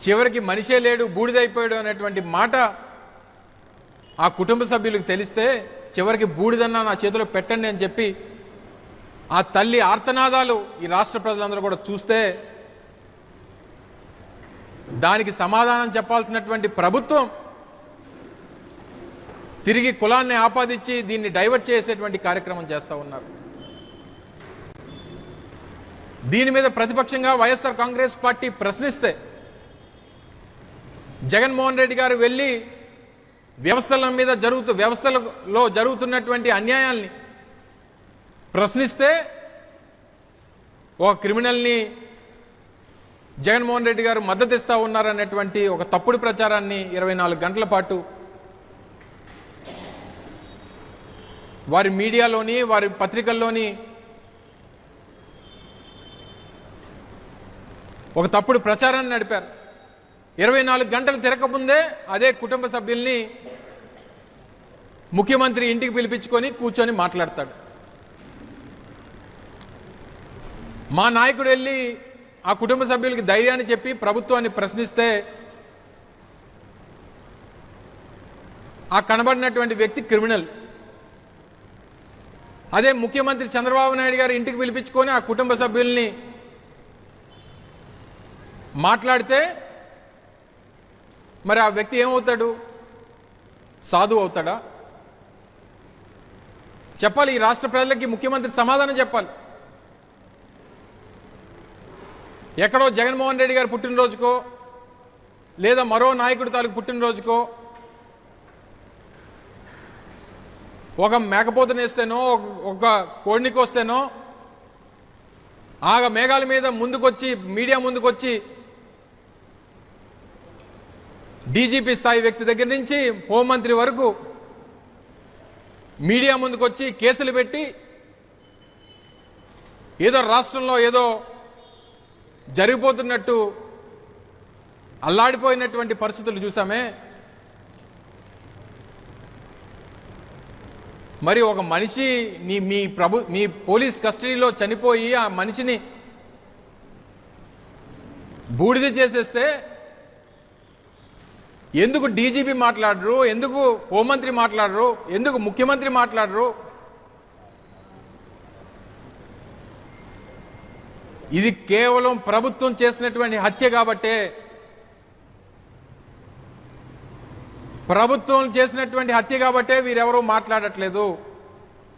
చివరికి మనిషే లేడు బూడిదైపోయాడు అనేటువంటి మాట ఆ కుటుంబ సభ్యులకు తెలిస్తే చివరికి బూడిదన్నా నా చేతిలో పెట్టండి అని చెప్పి ఆ తల్లి ఆర్తనాదాలు ఈ రాష్ట్ర ప్రజలందరూ కూడా చూస్తే దానికి సమాధానం చెప్పాల్సినటువంటి ప్రభుత్వం తిరిగి కులాన్ని ఆపాదించి దీన్ని డైవర్ట్ చేసేటువంటి కార్యక్రమం చేస్తూ ఉన్నారు. దీని మీద ప్రతిపక్షంగా వైఎస్ఆర్ కాంగ్రెస్ పార్టీ ప్రశ్నిస్తే జగన్మోహన్ రెడ్డి గారు వెళ్ళి వ్యవస్థలలో జరుగుతున్నటువంటి అన్యాయాల్ని ప్రశ్నిస్తే ఒక క్రిమినల్ని జగన్మోహన్ రెడ్డి గారు మద్దతు ఇస్తా ఉన్నారనేటువంటి ఒక తప్పుడు ప్రచారాన్ని 24 గంటల పాటు వారి మీడియాలోని వారి పత్రికల్లోని ఒక తప్పుడు ప్రచారాన్ని నడిపారు. 24 గంటలు తిరగకముందే అదే కుటుంబ సభ్యుల్ని ముఖ్యమంత్రి ఇంటికి పిలిపించుకొని కూర్చొని మాట్లాడతాడు. మా నాయకుడు వెళ్ళి ఆ కుటుంబ సభ్యులకి ధైర్యాన్ని చెప్పి ప్రభుత్వాన్ని ప్రశ్నిస్తే ఆ కనబడినటువంటి వ్యక్తి క్రిమినల్. అదే ముఖ్యమంత్రి చంద్రబాబు నాయుడు గారు ఇంటికి పిలిపించుకొని ఆ కుటుంబ సభ్యుల్ని మాట్లాడితే మరి ఆ వ్యక్తి ఏమవుతాడు? సాధువు అవుతాడా? చెప్పాలి. ఈ రాష్ట్ర ప్రజలకి ముఖ్యమంత్రి సమాధానం చెప్పాలి. ఎక్కడో జగన్మోహన్ రెడ్డి గారు పుట్టినరోజుకో లేదా మరో నాయకుడి తాలూకు పుట్టినరోజుకో ఒక మేకపోతనేస్తేనో ఒక కోడినికొస్తేనో ఆ మేఘాల మీద ముందుకొచ్చి మీడియా ముందుకొచ్చి డీజీపీ స్థాయి వ్యక్తి దగ్గర నుంచి హోంమంత్రి వరకు మీడియా ముందుకొచ్చి కేసులు పెట్టి ఏదో రాష్ట్రంలో ఏదో జరిగిపోతున్నట్టు అల్లాడిపోయినటువంటి పరిస్థితులు చూసామే. మరి ఒక మనిషి మీ పోలీస్ కస్టడీలో చనిపోయి ఆ మనిషిని బూడిద చేసేస్తే ఎందుకు డీజీపీ మాట్లాడరు? ఎందుకు హోంమంత్రి మాట్లాడరు? ఎందుకు ముఖ్యమంత్రి మాట్లాడరు? ఇది కేవలం ప్రభుత్వం చేసినటువంటి హత్య కాబట్టే, ప్రభుత్వం చేసినటువంటి హత్య కాబట్టే వీరెవరూ మాట్లాడట్లేదు.